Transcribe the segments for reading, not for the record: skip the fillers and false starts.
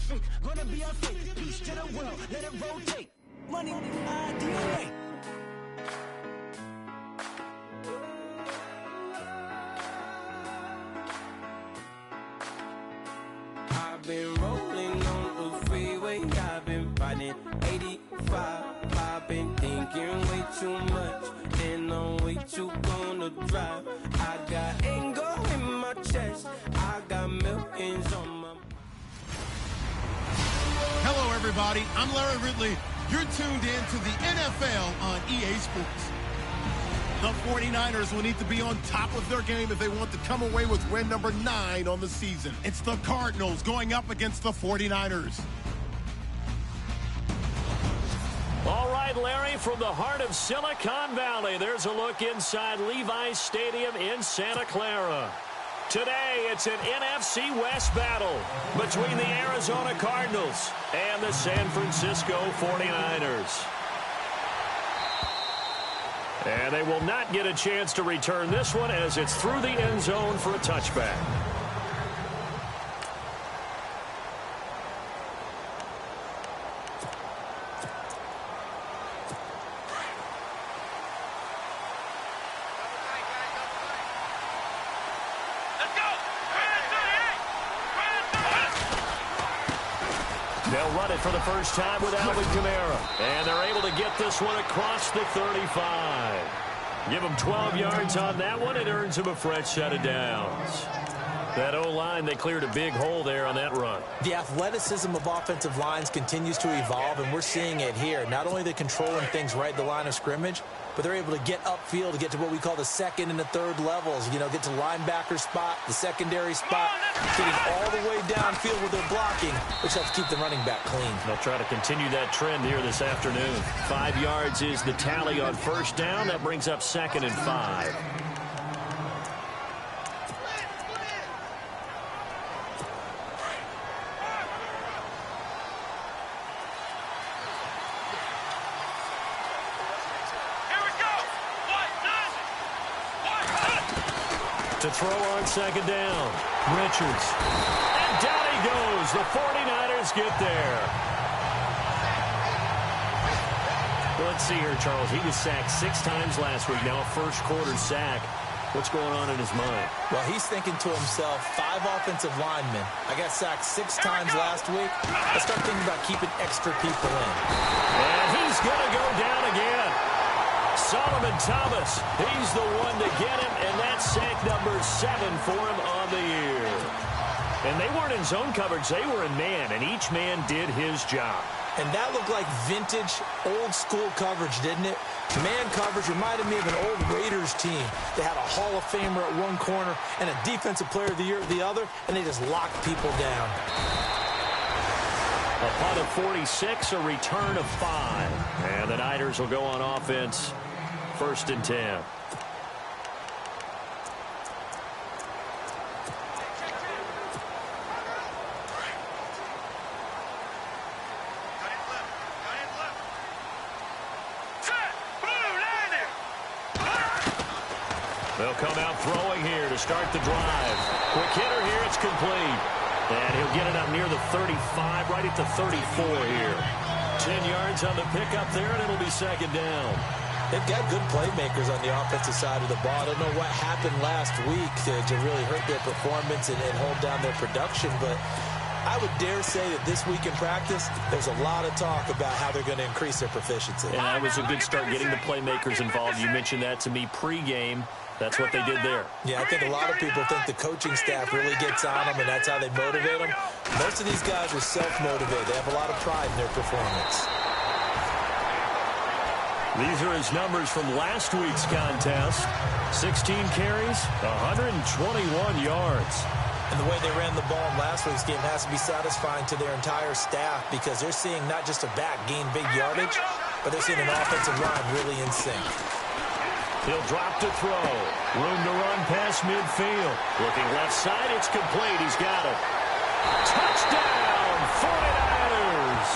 perfect, gonna be our fate. Peace to the world, let it rotate. Money, DNA. I've been rolling on the freeway, I've been fighting 85. I've been thinking way too much, and I'm way too gonna drive. I got anger in my chest, I got millions on my... Hello, everybody. I'm Larry Ridley. You're tuned in to the NFL on EA Sports. The 49ers will need to be on top of their game if they want to come away with win number 9 on the season. It's the Cardinals going up against the 49ers. All right, Larry, from the heart of Silicon Valley, there's a look inside Levi's Stadium in Santa Clara. Today, it's an NFC West battle between the Arizona Cardinals and the San Francisco 49ers. And they will not get a chance to return this one as it's through the end zone for a touchback. They'll run it for the first time with Alvin Kamara. And they're able to get this one across the 35. Give them 12 yards on that one. It earns them a fresh set of downs. That O-line, they cleared a big hole there on that run. The athleticism of offensive lines continues to evolve, and we're seeing it here. Not only are they controlling things right at the line of scrimmage, but they're able to get upfield to get to what we call the second and the third levels. You know, get to linebacker spot, the secondary spot, getting all the way downfield with their blocking, which helps keep the running back clean. They'll try to continue that trend here this afternoon. 5 yards is the tally on first down. That brings up 2nd and 5. To throw on 2nd down. Richards. And down he goes. The 49ers get there. Let's see here, Charles. He was sacked 6 times last week. Now a first quarter sack. What's going on in his mind? Well, he's thinking to himself, 5 offensive linemen. I got sacked 6 times last week. Let's start thinking about keeping extra people in. And he's going to go down again. Solomon Thomas, he's the one to get him, and that's sack number 7 for him on the year. And they weren't in zone coverage, they were in man, and each man did his job. And that looked like vintage, old-school coverage, didn't it? Man coverage reminded me of an old Raiders team. They had a Hall of Famer at one corner and a Defensive Player of the Year at the other, and they just locked people down. A punt of 46, a return of 5. And the Niners will go on offense, 1st and 10. They'll come out throwing here to start the drive. Quick hitter here, it's complete. And he'll get it up near the 35, right at the 34 here. 10 yards on the pickup there, and it'll be 2nd down. They've got good playmakers on the offensive side of the ball. I don't know what happened last week to really hurt their performance and hold down their production, but I would dare say that this week in practice, there's a lot of talk about how they're going to increase their proficiency. And that was a good start getting the playmakers involved. You mentioned that to me pregame. That's what they did there. Yeah, I think a lot of people think the coaching staff really gets on them, and that's how they motivate them. Most of these guys are self-motivated. They have a lot of pride in their performance. These are his numbers from last week's contest. 16 carries, 121 yards. And the way they ran the ball in last week's game has to be satisfying to their entire staff because they're seeing not just a back gain big yardage, but they're seeing an offensive line really in sync. He'll drop to throw. Room to run past midfield. Looking left side, it's complete. He's got it. Touchdown, 49ers.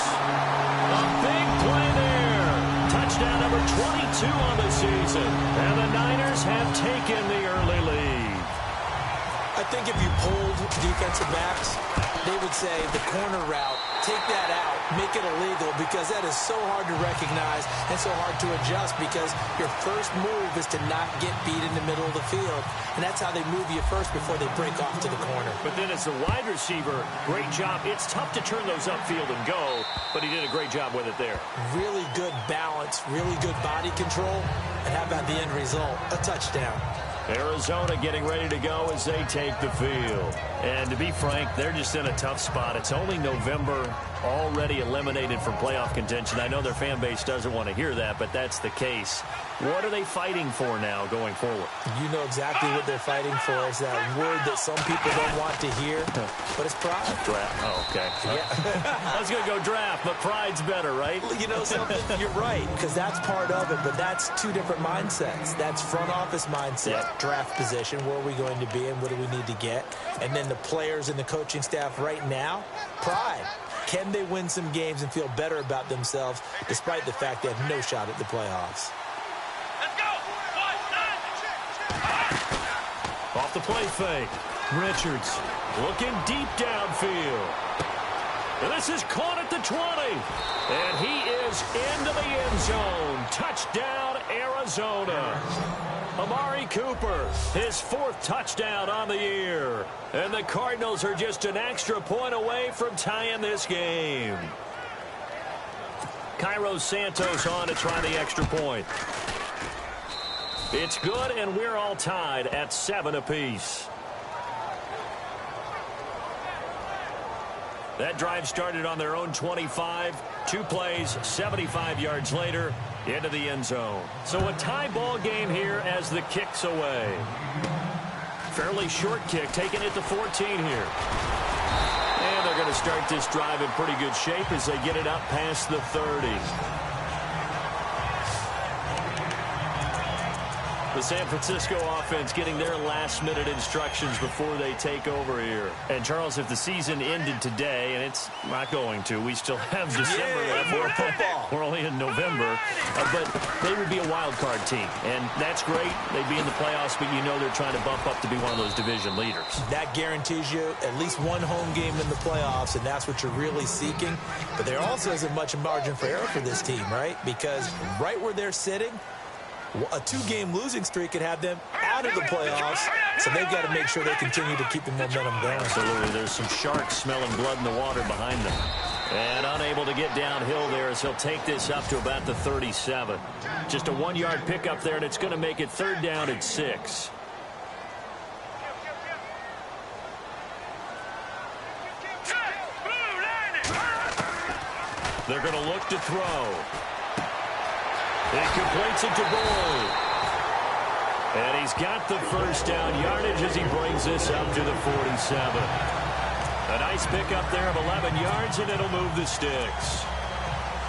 A big play there. Touchdown number 22 on the season. And the Niners have taken the early lead. I think if you polled defensive backs, they would say the corner route, take that out, make it illegal, because that is so hard to recognize and so hard to adjust, because your first move is to not get beat in the middle of the field. And that's how they move you first before they break off to the corner. But then as the wide receiver, great job. It's tough to turn those upfield and go, but he did a great job with it there. Really good balance, really good body control, and how about the end result? A touchdown. Arizona getting ready to go as they take the field. And to be frank, they're just in a tough spot. It's only November, already eliminated from playoff contention. I know their fan base doesn't want to hear that, but that's the case. What are they fighting for now going forward? You know exactly what they're fighting for. It's that word that some people don't want to hear, but it's pride. Draft. Oh, okay. Yeah. I was going to go draft, but pride's better, right? You know something? You're right, because that's part of it, but that's two different mindsets. That's front office mindset, draft position, where are we going to be and what do we need to get? And then the players and the coaching staff right now, pride. Can they win some games and feel better about themselves despite the fact they have no shot at the playoffs? Off the play fake. Richards looking deep downfield. And this is caught at the 20. And he is into the end zone. Touchdown, Arizona. Amari Cooper, his 4th touchdown on the year. And the Cardinals are just an extra point away from tying this game. Cairo Santos on to try the extra point. It's good, and we're all tied at 7 apiece. That drive started on their own 25. 2 plays, 75 yards later, into the end zone. So a tie ball game here as the kick's away. Fairly short kick, taking it to 14 here. And they're going to start this drive in pretty good shape as they get it up past the 30. The San Francisco offense getting their last-minute instructions before they take over here. And, Charles, if the season ended today, and it's not going to, we still have December left. More football. We're only in November. But they would be a wild card team. And that's great. They'd be in the playoffs, but you know they're trying to bump up to be one of those division leaders. That guarantees you at least one home game in the playoffs, and that's what you're really seeking. But there also isn't much margin for error for this team, right? Because right where they're sitting, a 2-game losing streak could have them out of the playoffs, so they've got to make sure they continue to keep the momentum going. Absolutely. There's some sharks smelling blood in the water behind them. And unable to get downhill there as he'll take this up to about the 37. Just a 1-yard pickup there, and it's going to make it 3rd down and 6. They're going to look to throw. He completes it to Boyd. And he's got the 1st down yardage as he brings this up to the 47. A nice pickup there of 11 yards, and it'll move the sticks.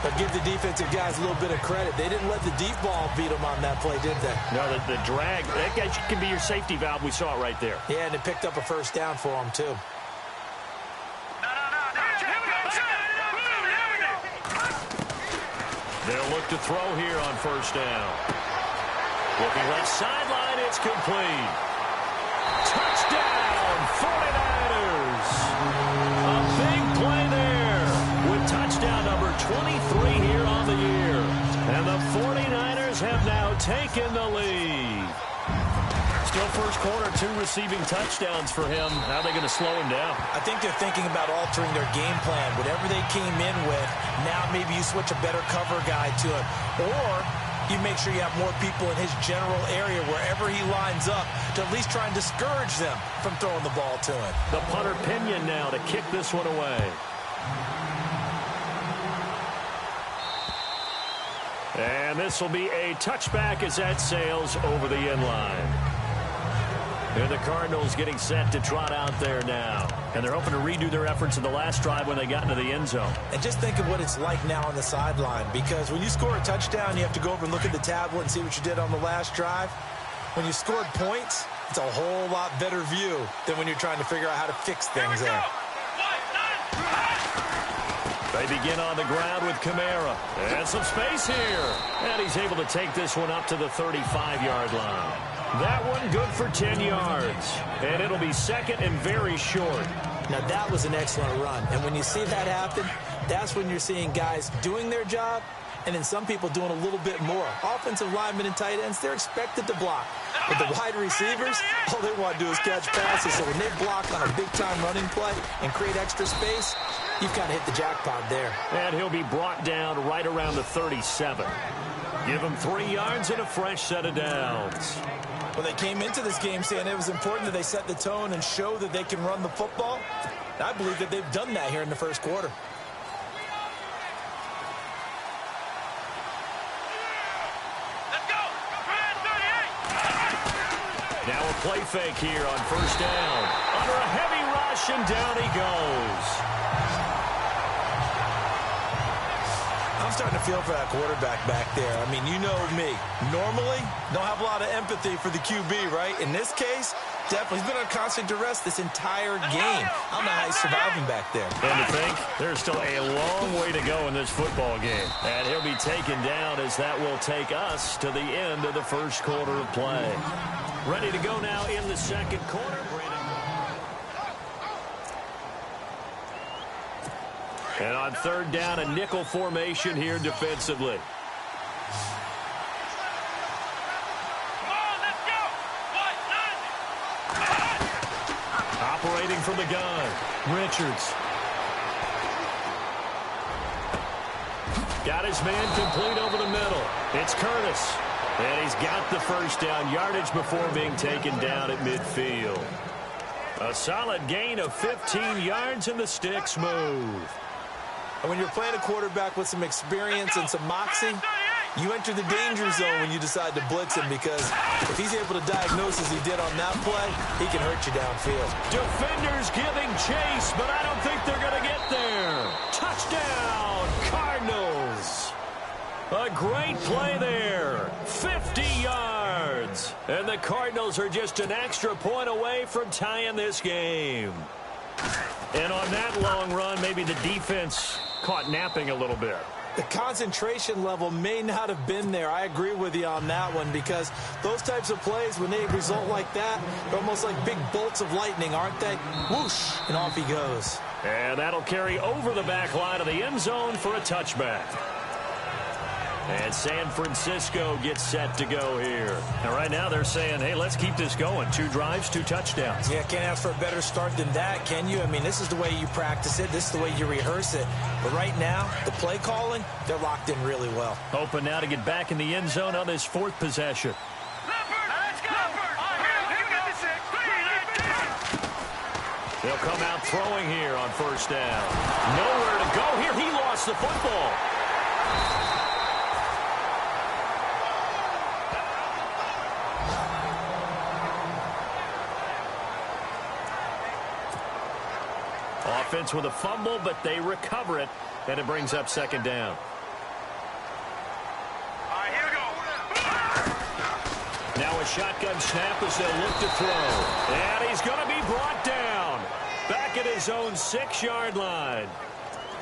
But give the defensive guys a little bit of credit. They didn't let the deep ball beat them on that play, did they? No, the drag, that guy can be your safety valve. We saw it right there. Yeah, and it picked up a 1st down for him, too. They'll look to throw here on 1st down. Looking left sideline, it's complete. Touchdown, 49ers. A big play there with touchdown number 23 here on the year. And the 49ers have now taken the lead. Still first quarter, 2 receiving touchdowns for him. How are they going to slow him down? I think they're thinking about altering their game plan. Whatever they came in with, now maybe you switch a better cover guy to him. Or you make sure you have more people in his general area wherever he lines up to at least try and discourage them from throwing the ball to him. The punter Pinion now to kick this one away. And this will be a touchback as that sails over the end line. And the Cardinals getting set to trot out there now. And they're hoping to redo their efforts in the last drive when they got into the end zone. And just think of what it's like now on the sideline. Because when you score a touchdown, you have to go over and look at the tablet and see what you did on the last drive. When you scored points, it's a whole lot better view than when you're trying to figure out how to fix things there. They begin on the ground with Kamara. And some space here. And he's able to take this one up to the 35-yard line. That one good for 10 yards. And it'll be second and very short. Now, that was an excellent run. And when you see that happen, that's when you're seeing guys doing their job and then some people doing a little bit more. Offensive linemen and tight ends, they're expected to block. But the wide receivers, all they want to do is catch passes. So when they block on a big-time running play and create extra space, you've kind of hit the jackpot there. And he'll be brought down right around the 37. Give him 3 yards and a fresh set of downs. Well, they came into this game saying it was important that they set the tone and show that they can run the football. And I believe that they've done that here in the first quarter. Now a play fake here on first down. Under a heavy rush, and down he goes. I'm starting to feel for that quarterback back there. I mean, you know me. Normally, don't have a lot of empathy for the QB, right? In this case, definitely. He's been on constant duress this entire game. I don't know how he's surviving back there. And to think, there's still a long way to go in this football game. And he'll be taken down as that will take us to the end of the first quarter of play. Ready to go now in the second quarter. And on third down, a nickel formation here defensively. Operating from the gun, Richards. Got his man complete over the middle. It's Curtis. And he's got the first down yardage before being taken down at midfield. A solid gain of 15 yards, and the sticks move. And when you're playing a quarterback with some experience and some moxie, you enter the danger zone when you decide to blitz him, because if he's able to diagnose as he did on that play, he can hurt you downfield. Defenders giving chase, but I don't think they're going to get there. Touchdown, Cardinals. A great play there. 50 yards. And the Cardinals are just an extra point away from tying this game. And on that long run, maybe the defense caught napping a little bit. The concentration level may not have been there. I agree with you on that one, because those types of plays, when they result like that, they're almost like big bolts of lightning, aren't they? Whoosh, and off he goes. And that'll carry over the back line of the end zone for a touchback. And San Francisco gets set to go here. And right now they're saying, hey, let's keep this going. 2 drives, 2 touchdowns. Yeah, can't ask for a better start than that, can you? I mean, this is the way you practice it. This is the way you rehearse it. But right now, the play calling, they're locked in really well. Hoping now to get back in the end zone on this 4th possession. They'll come out throwing here on first down. Nowhere to go here. He lost the football. Offense with a fumble, but they recover it, and it brings up second down. All right, here we go. Now a shotgun snap as they'll look to throw. And he's going to be brought down. Back at his own 6-yard line.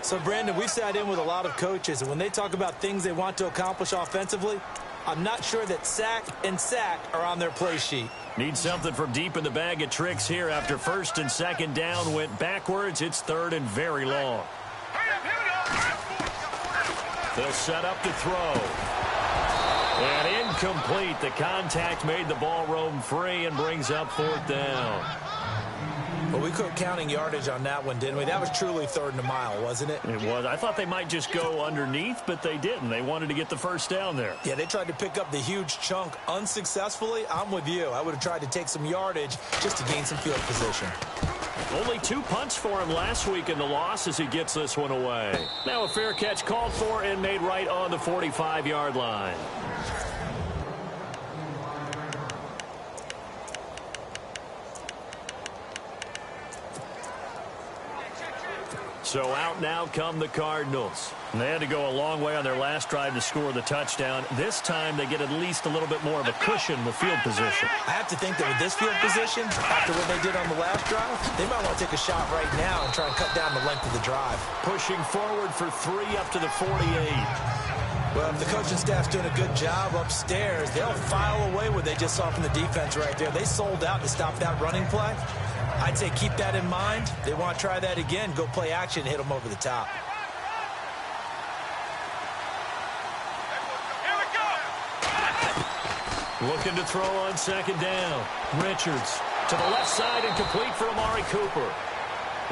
So, Brandon, we've sat in with a lot of coaches, and when they talk about things they want to accomplish offensively, I'm not sure that sack and sack are on their play sheet. Need something from deep in the bag of tricks here after first and second down went backwards. It's third and very long. They'll set up to throw. And incomplete. The contact made the ball roam free and brings up 4th down. Well, we quit counting yardage on that one, didn't we? That was truly 3rd and a mile, wasn't it? It was. I thought they might just go underneath, but they didn't. They wanted to get the first down there. Yeah, they tried to pick up the huge chunk unsuccessfully. I'm with you. I would have tried to take some yardage just to gain some field position. Only 2 punts for him last week in the loss as he gets this one away. Now a fair catch called for and made right on the 45-yard line. So out now come the Cardinals. And they had to go a long way on their last drive to score the touchdown. This time they get at least a little bit more of a cushion with field position. I have to think that with this field position, after what they did on the last drive, they might want to take a shot right now and try and cut down the length of the drive. Pushing forward for 3 up to the 48. Well, if the coaching staff's doing a good job upstairs, they'll file away what they just saw from the defense right there. They sold out to stop that running play. I'd say keep that in mind. They want to try that again, go play action, hit them over the top. Looking to throw on second down. Richards to the left side and complete for Amari Cooper.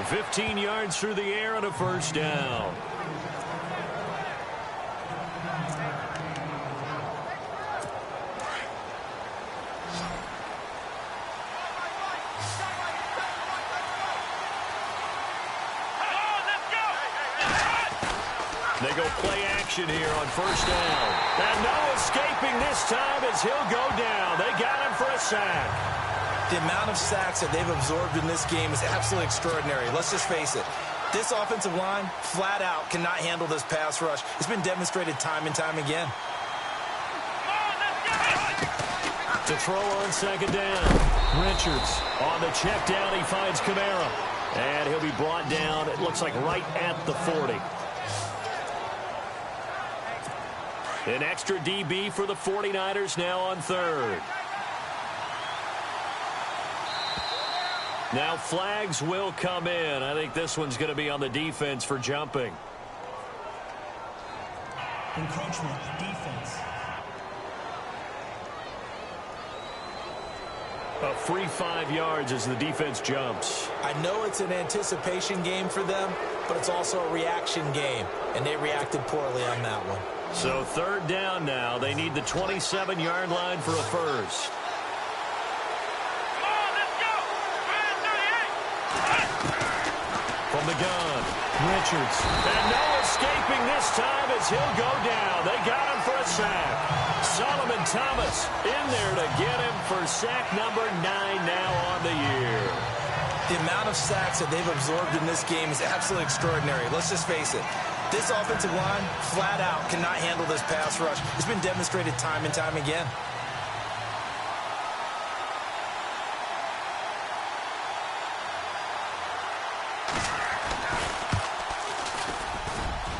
15 yards through the air and a first down. They go play action here on first down. And no escaping this time as he'll go down. They got him for a sack. The amount of sacks that they've absorbed in this game is absolutely extraordinary. Let's just face it. This offensive line, flat out, cannot handle this pass rush. It's been demonstrated time and time again. To throw on second down. Richards on the check down. He finds Kamara. And he'll be brought down, it looks like right at the 40. An extra DB for the 49ers now on third. Now flags will come in. I think this one's going to be on the defense for jumping. Encroachment, defense. A free 5 yards as the defense jumps. I know it's an anticipation game for them, but it's also a reaction game, and they reacted poorly on that one. So third down now. They need the 27-yard line for a first. From the gun, Richards. And no escaping this time as he'll go down. They got him for a sack. Solomon Thomas in there to get him for sack number 9 now on the year. The amount of sacks that they've absorbed in this game is absolutely extraordinary. Let's just face it. This offensive line, flat out, cannot handle this pass rush. It's been demonstrated time and time again.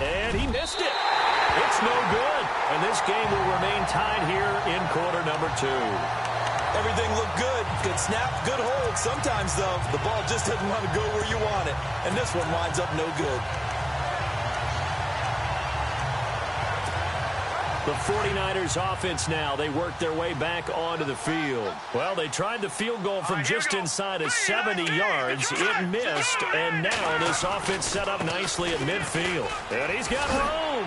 And he missed it. It's no good. And this game will remain tied here in quarter number 2. Everything looked good. Good snap, good hold. Sometimes, though, the ball just doesn't want to go where you want it. And this one winds up no good. The 49ers offense now, they work their way back onto the field. Well, they tried the field goal from just inside of 70 yards. It missed, and now this offense set up nicely at midfield. And he's got room.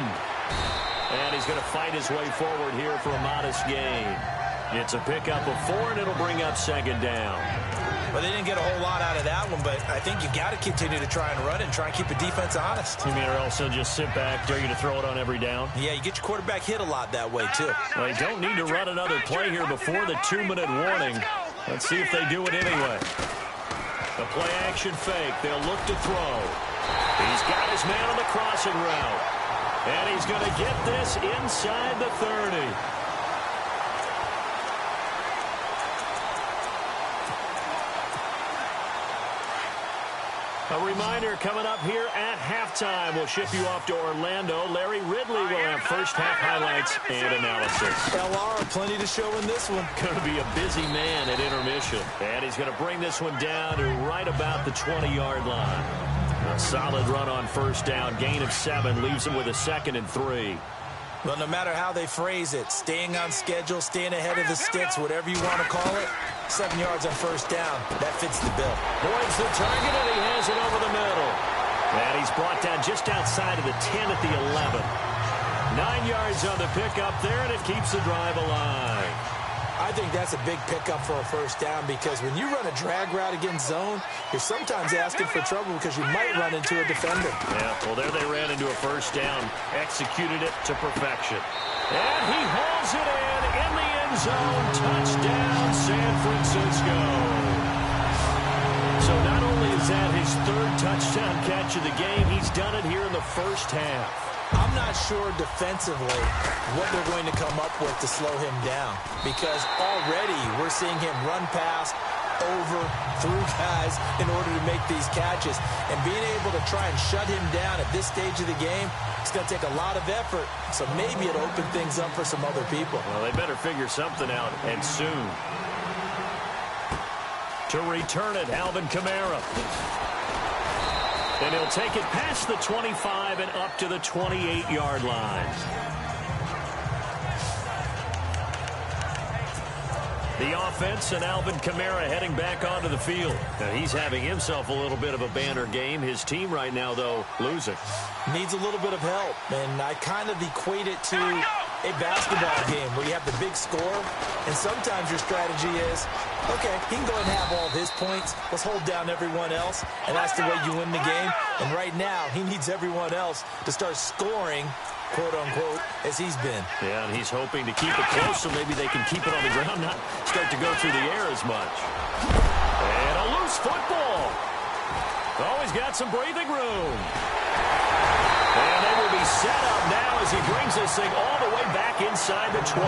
And he's going to fight his way forward here for a modest gain. It's a pickup of 4, and it'll bring up second down. Well, they didn't get a whole lot out of that one, but I think you've got to continue to try and run it and try and keep the defense honest. You mean or else they'll just sit back, dare you to throw it on every down? Yeah, you get your quarterback hit a lot that way, too. Well, they don't need to run another play here before the 2-minute warning. Let's see if they do it anyway. The play-action fake. They'll look to throw. He's got his man on the crossing route. And he's going to get this inside the 30. A reminder coming up here at halftime. We'll ship you off to Orlando. Larry Ridley will have first half highlights and analysis. LR, plenty to show in this one. Going to be a busy man at intermission. And he's going to bring this one down to right about the 20-yard line. A solid run on first down. Gain of 7 leaves him with a 2nd and 3. Well, no matter how they phrase it, staying on schedule, staying ahead of the sticks, whatever you want to call it, 7 yards on first down. That fits the bill. Boyd's the target, and he has it over the middle. And he's brought down just outside of the 10 at the 11. 9 yards on the pickup there, and it keeps the drive alive. I think that's a big pickup for a first down because when you run a drag route against zone, you're sometimes asking for trouble because you might run into a defender. Yeah, well, there they ran into a first down, executed it to perfection. And he hauls it in the end zone. Touchdown, San Francisco. So not only is that his 3rd touchdown catch of the game, he's done it here in the first half. I'm not sure defensively what they're going to come up with to slow him down because already we're seeing him run past over through guys in order to make these catches. And being able to try and shut him down at this stage of the game, it's going to take a lot of effort. So maybe it'll open things up for some other people. Well, they better figure something out, and soon. To return it, Alvin Kamara. And he'll take it past the 25 and up to the 28-yard line. The offense and Alvin Kamara heading back onto the field. Now he's having himself a little bit of a banner game. His team right now, though, losing. Needs a little bit of help, and I kind of equate it to a basketball game where you have the big score, and sometimes your strategy is, okay, he can go ahead and have all of his points. Let's hold down everyone else, and that's the way you win the game. And right now, he needs everyone else to start scoring, quote-unquote, as he's been. Yeah, and he's hoping to keep it close so maybe they can keep it on the ground, not start to go through the air as much. And a loose football. Always got some breathing room. And they will be set up now as he brings this thing all the way back inside the 20.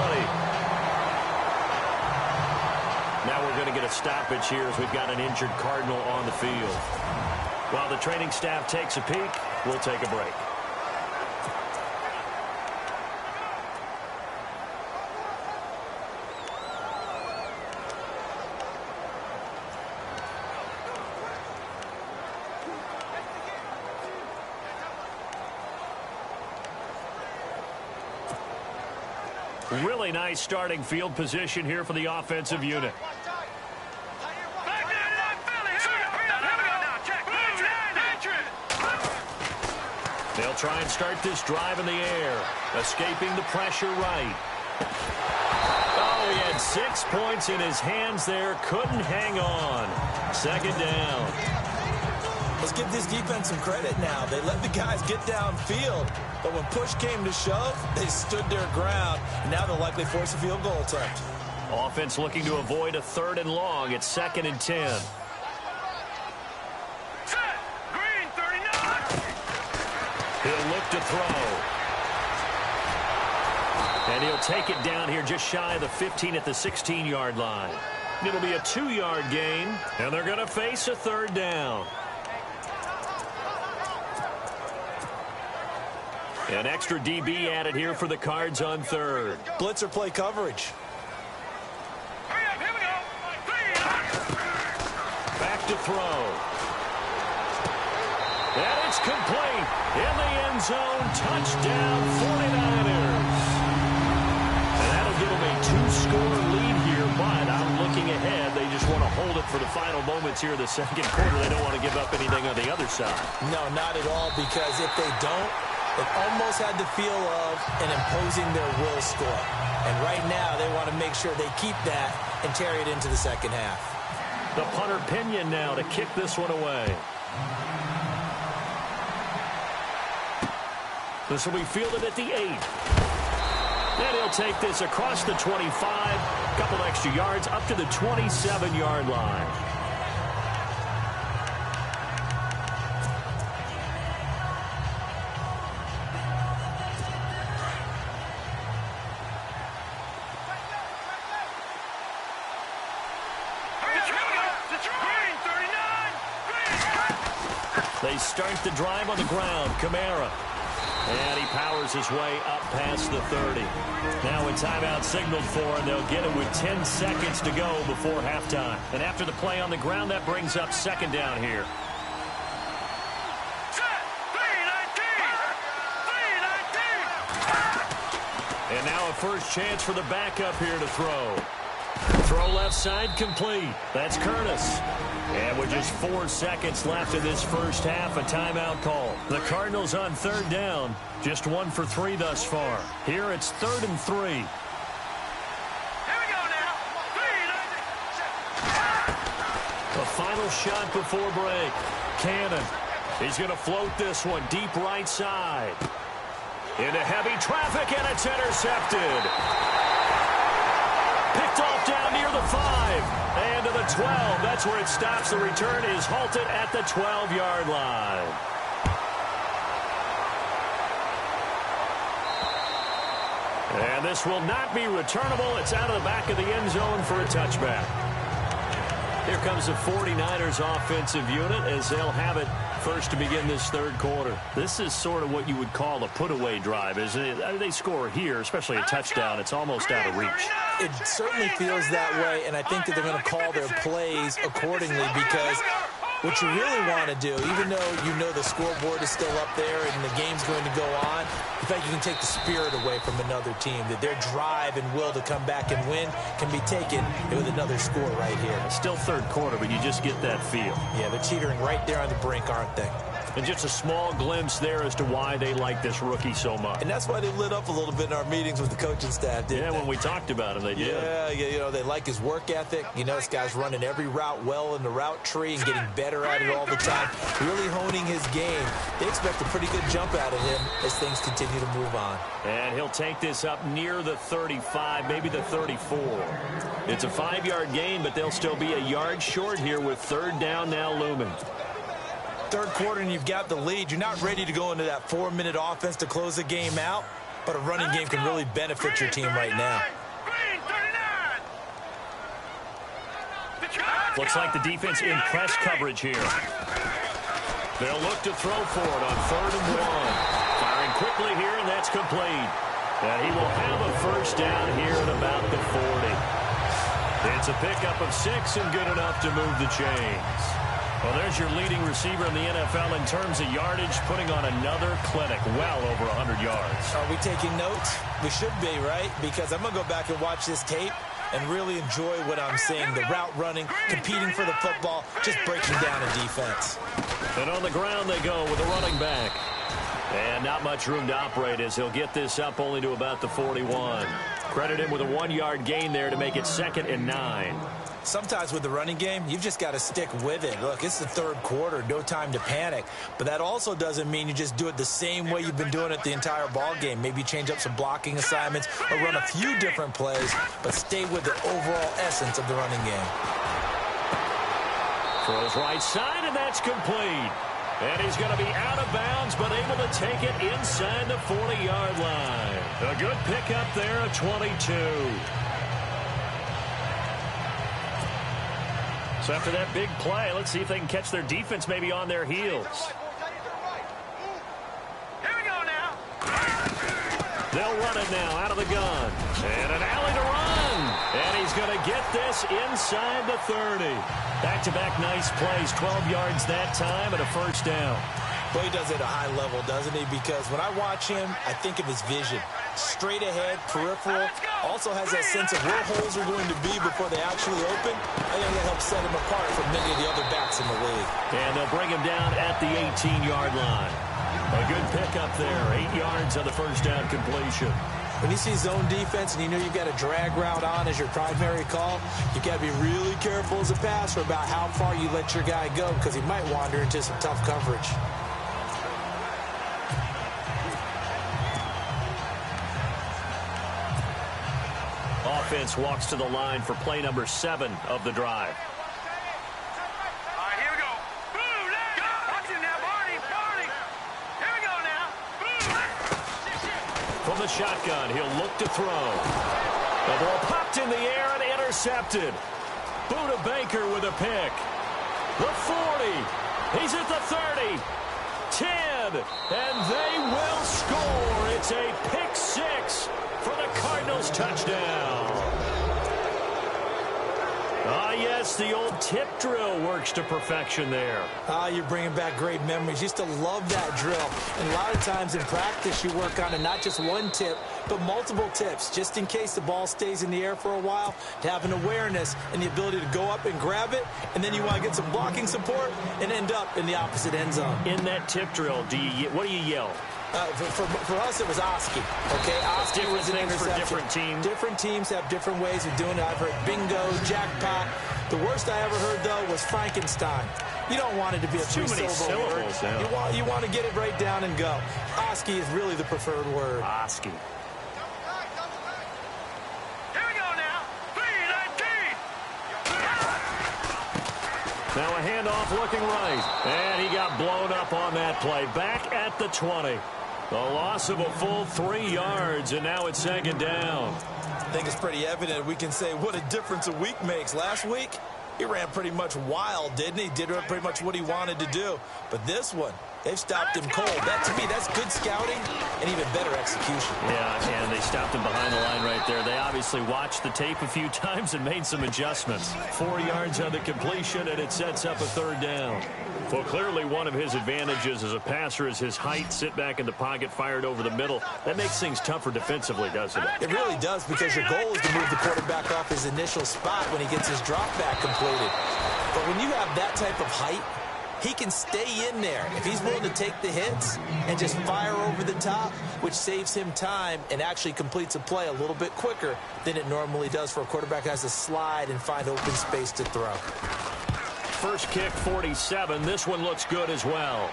Now we're going to get a stoppage here as we've got an injured Cardinal on the field. While the training staff takes a peek, we'll take a break. Really nice starting field position here for the offensive unit. They'll try and start this drive in the air, escaping the pressure right. Oh, he had 6 points in his hands there, couldn't hang on. Second down. Let's give this defense some credit now. They let the guys get downfield, but when push came to shove, they stood their ground. And now they'll likely force a field goal attempt. Offense looking to avoid a 3rd and long. It's 2nd and 10. Set. Green, 39. He'll look to throw. And he'll take it down here just shy of the 15 at the 16-yard line. It'll be a 2-yard gain, and they're going to face a 3rd down. An extra DB added here for the Cards on 3rd. Blitzer play coverage. Hurry up, here we go. Back to throw. And it's complete. In the end zone, touchdown 49ers. And that'll give them a 2-score lead here, but I'm looking ahead. They just want to hold it for the final moments here in the 2nd quarter. They don't want to give up anything on the other side. No, not at all, because if they don't, it almost had the feel of an imposing their will score. And right now, they want to make sure they keep that and carry it into the 2nd half. The punter Pinion now to kick this one away. This will be fielded at the 8. And he'll take this across the 25, couple extra yards up to the 27-yard line. They start the drive on the ground. Kamara. And he powers his way up past the 30. Now a timeout signaled for, and they'll get it with 10 seconds to go before halftime. And after the play on the ground, that brings up 2nd down here. Set. 3-19. And now a first chance for the backup here to throw. Throw left side complete. That's Curtis. And with just 4 seconds left in this first half, a timeout call. The Cardinals on 3rd down. Just 1 for 3 thus far. Here it's 3rd and 3. Here we go now. 3-19. The final shot before break. Cannon. He's going to float this one deep right side. Into heavy traffic, and it's intercepted. Picked off down near the 5. And to the 12. That's where it stops. The return is halted at the 12-yard line. And this will not be returnable. It's out of the back of the end zone for a touchback. Here comes the 49ers offensive unit as they'll have it first to begin this third quarter. This is sort of what you would call a put-away drive, isn't it? I mean, they score here, especially a touchdown. It's almost out of reach. It certainly feels that way, and I think that they're going to call their plays accordingly because what you really want to do, even though you know the scoreboard is still up there and the game's going to go on, in fact, you can take the spirit away from another team, that their drive and will to come back and win can be taken with another score right here. Still third quarter, but you just get that feel. Yeah, they're teetering right there on the brink, aren't they? And just a small glimpse there as to why they like this rookie so much. And that's why they lit up a little bit in our meetings with the coaching staff, didn't they? When we talked about him, they did. Yeah, you know, they like his work ethic. You know, this guy's running every route well in the route tree and getting better at it all the time, really honing his game. They expect a pretty good jump out of him as things continue to move on. And he'll take this up near the 35, maybe the 34. It's a 5-yard gain, but they'll still be a yard short here with third down now looming. Third quarter and you've got the lead. You're not ready to go into that 4-minute offense to close the game out, but a running game can really benefit your team right now. Looks like the defense in press coverage here. They'll look to throw for it on 3rd and 1. Firing quickly here, and that's complete. And he will have a first down here at about the 40. It's a pickup of 6 and good enough to move the chains. Well, there's your leading receiver in the NFL in terms of yardage, putting on another clinic, well over 100 yards. Are we taking notes? We should be, right? Because I'm going to go back and watch this tape and really enjoy what I'm seeing. The route running, competing for the football, just breaking down a defense. And on the ground they go with a running back. And not much room to operate as he'll get this up only to about the 41. Credit him with a 1-yard gain there to make it 2nd and 9. Sometimes with the running game, you've just got to stick with it. Look, it's the third quarter, no time to panic. But that also doesn't mean you just do it the same way you've been doing it the entire ball game. Maybe change up some blocking assignments or run a few different plays, but stay with the overall essence of the running game. Throws right side, and that's complete. And he's going to be out of bounds, but able to take it inside the 40-yard line. A good pickup there at 22. So after that big play, let's see if they can catch their defense maybe on their heels. Here we go now. They'll run it now out of the gun. And an alley to run. And he's going to get this inside the 30. Back-to-back nice plays, 12 yards that time and a first down. Well, he does it at a high level, doesn't he? Because when I watch him, I think of his vision. Straight ahead, peripheral, also has that sense of where holes are going to be before they actually open. I think that helps set him apart from many of the other backs in the league. And they'll bring him down at the 18-yard line. A good pickup there, 8 yards on the first down completion. When you see zone defense and you know you've got a drag route on as your primary call, you've got to be really careful as a passer about how far you let your guy go because he might wander into some tough coverage. Offense walks to the line for play number 7 of the drive. All right, here we go. Boom, let's go. Watch it now, Barney. Here we go now. Boom. From the shotgun, he'll look to throw. The ball popped in the air and intercepted. Buda Baker with a pick. The 40. He's at the 30. 10. And they will score. It's a pick 6 for the Cardinals touchdown. Ah, yes, the old tip drill works to perfection there. Ah, you're bringing back great memories. Used to love that drill. And a lot of times in practice, you work on it, not just one tip, but multiple tips, just in case the ball stays in the air for a while, to have an awareness and the ability to go up and grab it, and then you want to get some blocking support and end up in the opposite end zone. In that tip drill, what do you yell? For us, it was Oski. Okay, Oski was an interception. For different teams. Different teams have different ways of doing it. I've heard bingo, jackpot. The worst I ever heard, though, was Frankenstein. You don't want it to be a three-syllable word. Yeah. You want to get it right down and go. Oski is really the preferred word. Oski. Here we go now. 3-19. Now a handoff looking right. And he got blown up on that play. Back at the 20. The loss of a full 3 yards, and now it's 2nd down. I think it's pretty evident. We can say what a difference a week makes. Last week, he ran pretty much wild, didn't he? Did pretty much what he wanted to do. But this one, they've stopped him cold. That, to me, that's good scouting and even better execution. Yeah, and they stopped him behind the line right there. They obviously watched the tape a few times and made some adjustments. 4 yards on the completion, and it sets up a third down. Well, clearly one of his advantages as a passer is his height. Sit back in the pocket, fired over the middle. That makes things tougher defensively, doesn't it? It really does, because your goal is to move the quarterback off his initial spot when he gets his drop back completed. But when you have that type of height, he can stay in there if he's willing to take the hits and just fire over the top, which saves him time and actually completes a play a little bit quicker than it normally does for a quarterback who has to slide and find open space to throw. First kick, 47. This one looks good as well.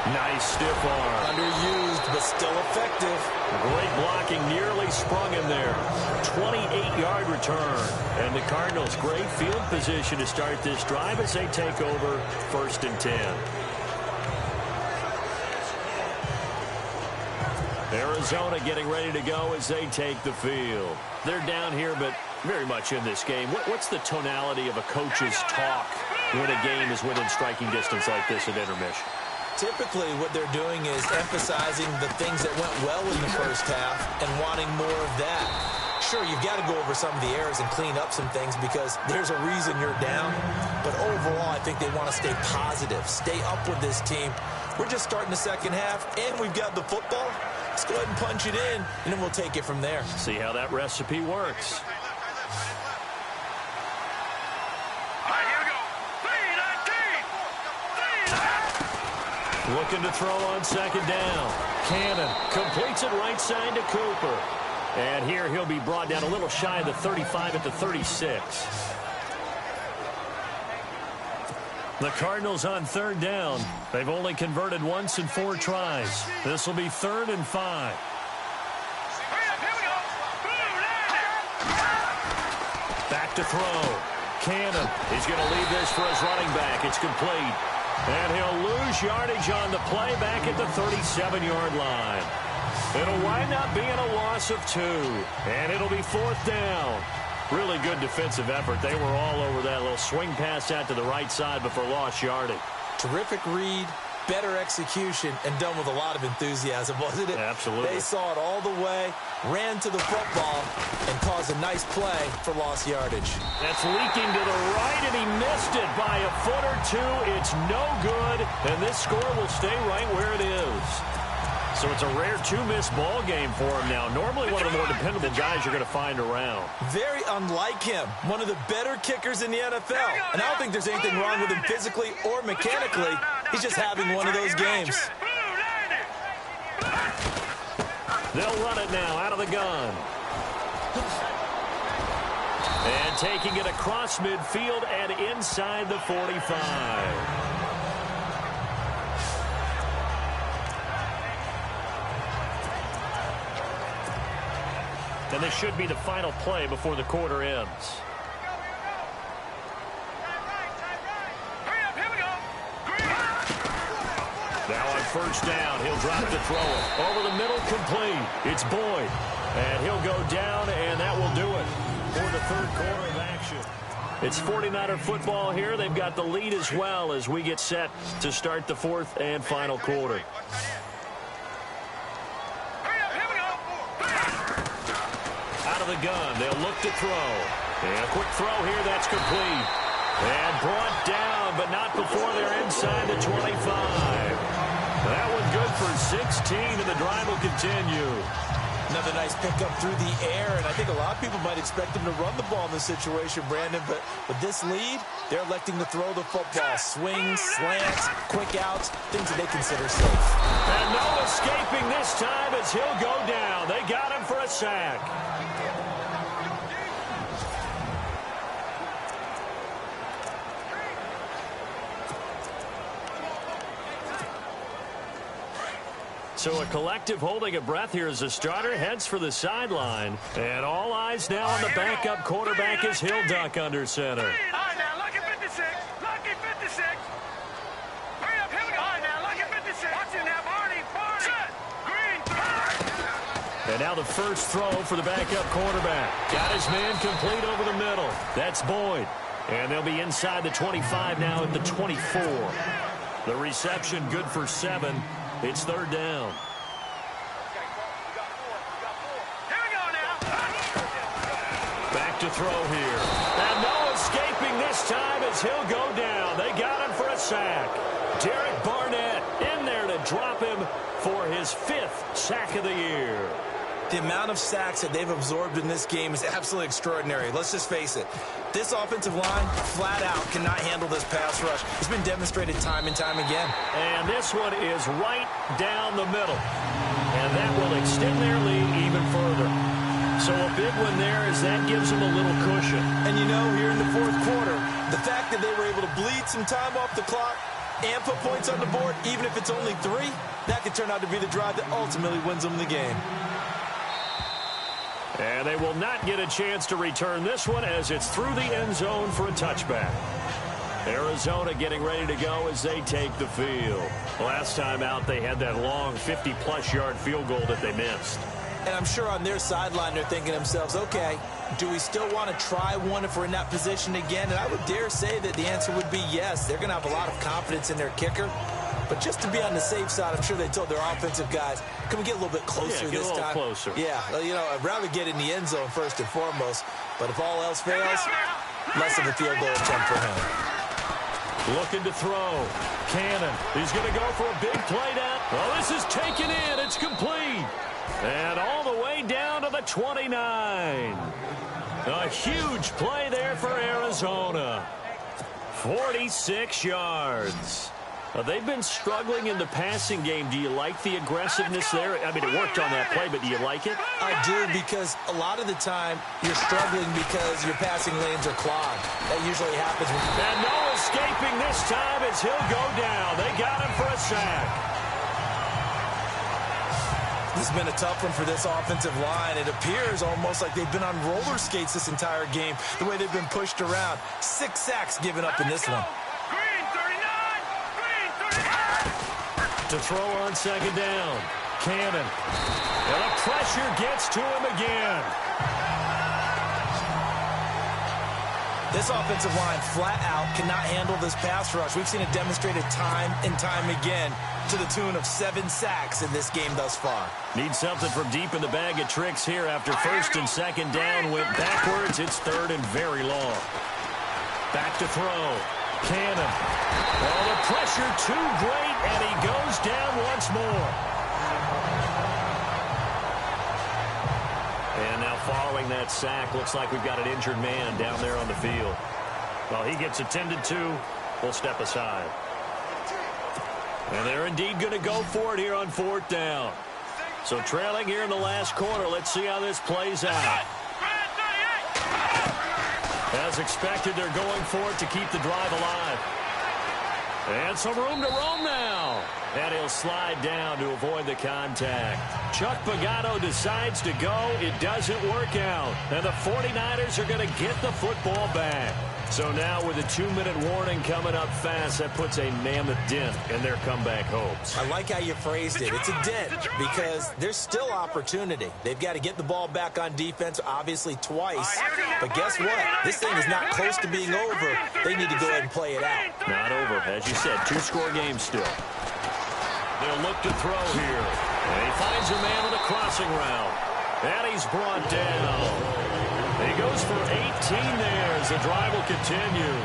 Nice stiff arm. Underused, but still effective. Great blocking, nearly sprung him there. 28-yard return. And the Cardinals, great field position to start this drive as they take over 1st and 10. Arizona getting ready to go as they take the field. They're down here, but very much in this game. What's the tonality of a coach's talk when a game is within striking distance like this at intermission? Typically, what they're doing is emphasizing the things that went well in the first half and wanting more of that. Sure, you've got to go over some of the errors and clean up some things because there's a reason you're down. But overall, I think they want to stay positive, stay up with this team. We're just starting the second half, and we've got the football. Let's go ahead and punch it in, and then we'll take it from there. See how that recipe works. All right, here we go. 3-19. Looking to throw on second down. Cannon completes it right side to Cooper. And here he'll be brought down a little shy of the 35 at the 36. The Cardinals on third down. They've only converted once in 4 tries. This will be 3rd and 5. Back to throw. Cannon. He's going to leave this for his running back. It's complete. And he'll lose yardage on the play back at the 37-yard line. It'll wind up being a loss of 2. And it'll be 4th down. Really good defensive effort. They were all over that little swing pass out to the right side, but for lost yardage. Terrific read, better execution, and done with a lot of enthusiasm, wasn't it? Absolutely. They saw it all the way, ran to the football, and caused a nice play for lost yardage. That's leaking to the right, and he missed it by a foot or 2. It's no good, and this score will stay right where it is. So it's a rare 2-miss ball game for him now. Normally one of the more dependable guys you're going to find around. Very unlike him. One of the better kickers in the NFL. And I don't think there's anything wrong with him physically or mechanically. He's just having one of those games. They'll run it now out of the gun. And taking it across midfield and inside the 45. And this should be the final play before the quarter ends. Now on first down, he'll drop to throw it. Over the middle, complete. It's Boyd. And he'll go down, and that will do it for the third quarter of action. It's 49er football here. They've got the lead as well as we get set to start the 4th and final quarter. The gun. They'll look to throw. And a quick throw here. That's complete. And brought down, but not before they're inside the 25. That one good for 16, and the drive will continue. Another nice pickup through the air, and I think a lot of people might expect him to run the ball in this situation, Brandon, but with this lead, they're electing to throw the football. Swings, slants, quick outs, things that they consider safe. And no escaping this time as he'll go down. They got him for a sack. So a collective holding a breath here as the starter heads for the sideline. And all eyes now on the backup quarterback as he'll duck under center. All right, now, lucky 56. Lucky 56. Hurry up, here we go. All right, now, lucky 56. Watch it now, Barney. Set. Green. And And now the first throw for the backup quarterback. Got his man complete over the middle. That's Boyd. And they'll be inside the 25 now at the 24. The reception good for 7. It's third down. Back to throw here. And no escaping this time as he'll go down. They got him for a sack. Derek Barnett in there to drop him for his 5th sack of the year. The amount of sacks that they've absorbed in this game is absolutely extraordinary. Let's just face it. This offensive line, flat out, cannot handle this pass rush. It's been demonstrated time and time again. And this one is right down the middle. And that will extend their lead even further. So a big one there as that gives them a little cushion. And you know, here in the fourth quarter, the fact that they were able to bleed some time off the clock and put points on the board, even if it's only 3, that could turn out to be the drive that ultimately wins them the game. And they will not get a chance to return this one as it's through the end zone for a touchback. Arizona getting ready to go as they take the field. Last time out, they had that long 50-plus yard field goal that they missed. And I'm sure on their sideline they're thinking to themselves, okay, do we still want to try one if we're in that position again? And I would dare say that the answer would be yes. They're going to have a lot of confidence in their kicker. But just to be on the safe side, I'm sure they told their offensive guys, can we get a little bit closer this time? Get a little closer. Yeah, you know, I'd rather get in the end zone first and foremost. But if all else fails, less of a field goal attempt for him. Looking to throw. Cannon. He's going to go for a big play down. Well, this is taken in. It's complete. And all the way down to the 29. A huge play there for Arizona. 46 yards. They've been struggling in the passing game. Do you like the aggressiveness there? I mean, it worked on that play, but do you like it? I do, because a lot of the time you're struggling because your passing lanes are clogged. That usually happens. And no escaping this time as he'll go down. They got him for a sack. This has been a tough one for this offensive line. It appears almost like they've been on roller skates this entire game, the way they've been pushed around. 6 sacks given up in this one. To throw on second down. Cannon. And the pressure gets to him again. This offensive line flat out cannot handle this pass rush. We've seen it demonstrated time and time again to the tune of 7 sacks in this game thus far. Need something from deep in the bag of tricks here after first and second down went backwards. It's third and very long. Back to throw. Cannon. Oh, the pressure too great, and he goes down once more. And now following that sack, looks like we've got an injured man down there on the field. Well, he gets attended to. We'll step aside. And they're indeed going to go for it here on 4th down. So trailing here in the last quarter. Let's see how this plays out. As expected, they're going for it to keep the drive alive. And some room to roam now. And he'll slide down to avoid the contact. Chuck Pagano decides to go. It doesn't work out. And the 49ers are going to get the football back. So now with a 2-minute warning coming up fast, that puts a mammoth dent in their comeback hopes. I like how you phrased it. It's a dent because there's still opportunity. They've got to get the ball back on defense, obviously twice. But guess what? This thing is not close to being over. They need to go ahead and play it out. Not over. As you said, 2-score game still. They'll look to throw here. And he finds a man with a crossing route. And he's brought down. He goes for 18 there as the drive will continue.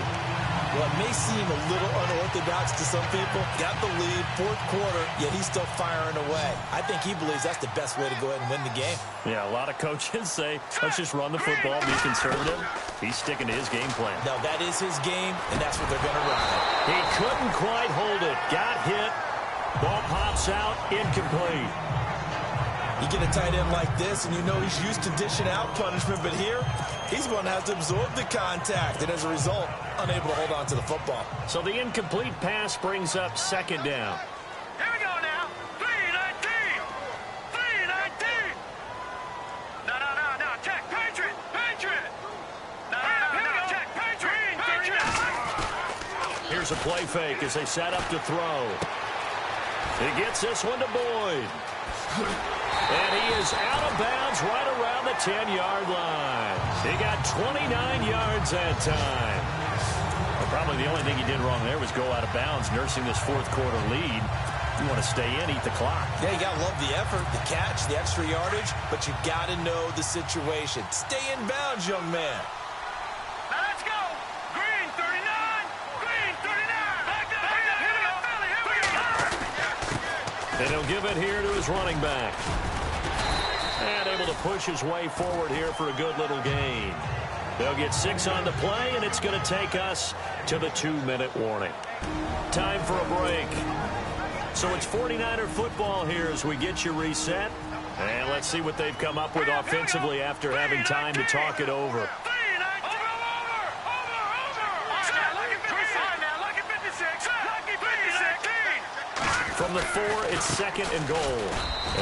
Well, it may seem a little unorthodox to some people. Got the lead, 4th quarter, yet he's still firing away. I think he believes that's the best way to go ahead and win the game. Yeah, a lot of coaches say, let's just run the football, be conservative. He's sticking to his game plan. No, that is his game, and that's what they're going to run. He couldn't quite hold it. Got hit. Ball pops out, incomplete. You get a tight end like this, and you know he's used to dishing out punishment, but here, he's going to have to absorb the contact, and as a result, unable to hold on to the football. So the incomplete pass brings up second down. Here we go now. 3-19. 3-19. No. Check. Patriot. No. Check. Patriot. Here's a play fake as they set up to throw. He gets this one to Boyd. And he is out of bounds right around the 10-yard line. He got 29 yards that time. Well, probably the only thing he did wrong there was go out of bounds, nursing this fourth-quarter lead. You want to stay in, eat the clock. Yeah, you got to love the effort, the catch, the extra yardage, but you got to know the situation. Stay in bounds, young man. Now let's go. Green 39. Green 39. Back up. Here we go, Philly. Here we go. And he'll give it here to his running back. And able to push his way forward here for a good little gain. They'll get 6 on the play, and it's going to take us to the 2-minute warning. Time for a break. So it's 49er football here as we get you reset. And let's see what they've come up with offensively after having time to talk it over. From the 4, it's 2nd and goal.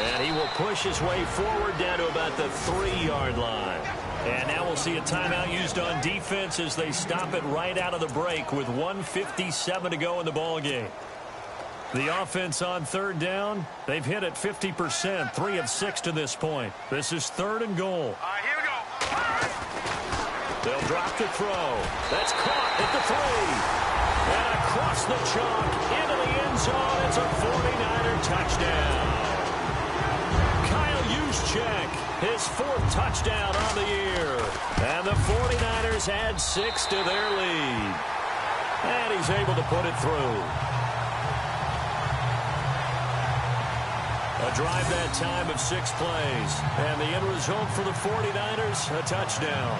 And he will push his way forward down to about the 3-yard line. And now we'll see a timeout used on defense as they stop it right out of the break with 1:57 to go in the ballgame. The offense on 3rd down, they've hit it 50%, 3 of 6 to this point. This is 3rd and goal. All right, here we go. They'll drop the throw. That's caught at the 3. And across the chalk into the end zone. It's a 49er touchdown. Kyle Juszczyk, his 4th touchdown on the year. And the 49ers add 6 to their lead. And he's able to put it through. A drive that time of 6 plays. And the end result for the 49ers, a touchdown.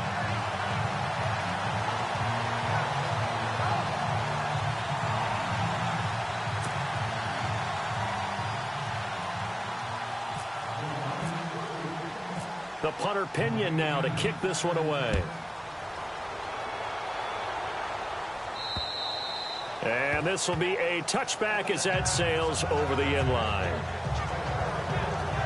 The punter Pinion now to kick this one away. And this will be a touchback as that sails over the end line.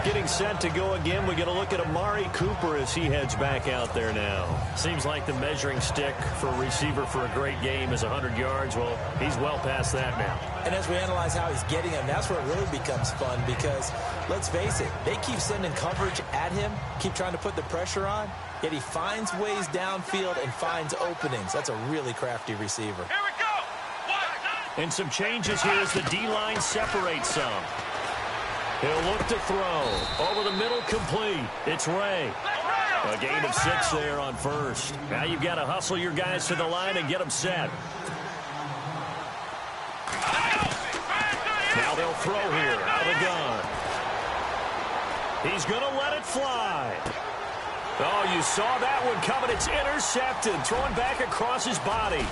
Getting set to go again, we get a look at Amari Cooper as he heads back out there now. Seems like the measuring stick for a receiver for a great game is 100 yards. Well, he's well past that now. And as we analyze how he's getting them, that's where it really becomes fun because, let's face it, they keep sending coverage at him, keep trying to put the pressure on, yet he finds ways downfield and finds openings. That's a really crafty receiver. Here we go. And some changes here as the D-line separates some. He'll look to throw. Over the middle, complete. It's Ray. A gain of 6 there on 1st. Now you've got to hustle your guys to the line and get them set. Now they'll throw here out of the gun. He's going to let it fly. Oh, you saw that one coming. It's intercepted. Throwing back across his body.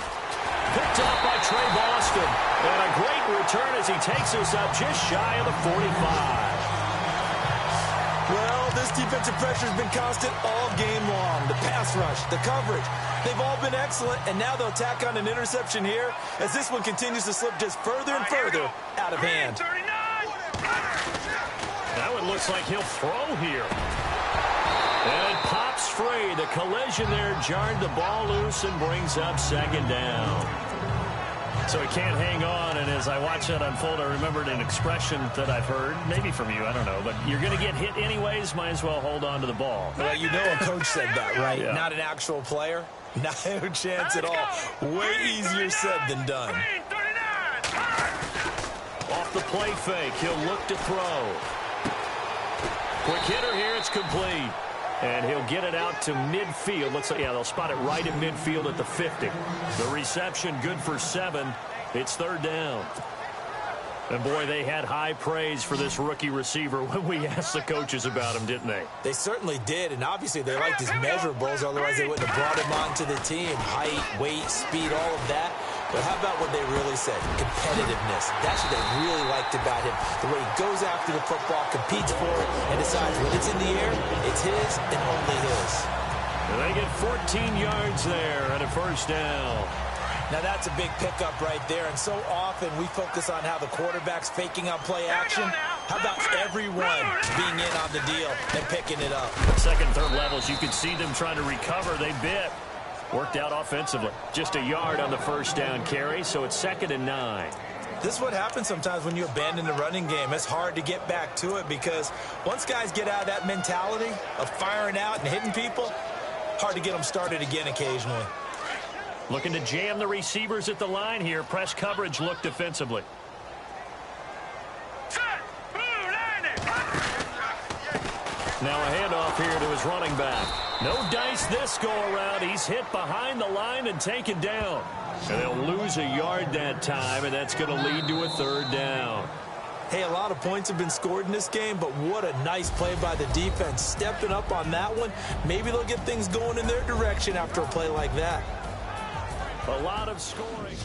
Picked up by Trey Boston. And a great return as he takes us up just shy of the 45. Well, this defensive pressure has been constant all game long. The pass rush, the coverage, they've all been excellent, and now they'll tack on an interception here as this one continues to slip just further and further out of hand. That one looks like he'll throw here. And it pops free. The collision there jarred the ball loose and brings up 2nd down. So he can't hang on, and as I watch that unfold, I remembered an expression that I've heard, maybe from you, I don't know, but you're going to get hit anyways, might as well hold on to the ball. Well, you know a coach said that, right? Yeah. Not an actual player. Not a chance at all. Way easier said than done. Off the play fake, he'll look to throw. Quick hitter here, it's complete. And he'll get it out to midfield. Looks like, yeah, they'll spot it right at midfield at the 50. The reception good for 7. It's 3rd down. And, boy, they had high praise for this rookie receiver when we asked the coaches about him, didn't they? They certainly did, and obviously they liked his measurables, otherwise they wouldn't have brought him onto the team. Height, weight, speed, all of that. But how about what they really said? Competitiveness. That's what they really liked about him. The way he goes after the football, competes for it, and decides when it's in the air, it's his and only his. And they get 14 yards there and a 1st down. Now that's a big pickup right there, and so often we focus on how the quarterback's faking on play action. How about everyone being in on the deal and picking it up? 2nd, 3rd levels, you could see them trying to recover. They bit. Worked out offensively. Just a yard on the 1st down carry, so it's 2nd and 9. This is what happens sometimes when you abandon the running game. It's hard to get back to it because once guys get out of that mentality of firing out and hitting people, hard to get them started again occasionally. Looking to jam the receivers at the line here. Press coverage look defensively. Now a handoff here to his running back. No dice this go-around. He's hit behind the line and taken down. And they'll lose a yard that time, and that's going to lead to a third down. Hey, a lot of points have been scored in this game, but what a nice play by the defense. Stepping up on that one. Maybe they'll get things going in their direction after a play like that. A lot of scoring.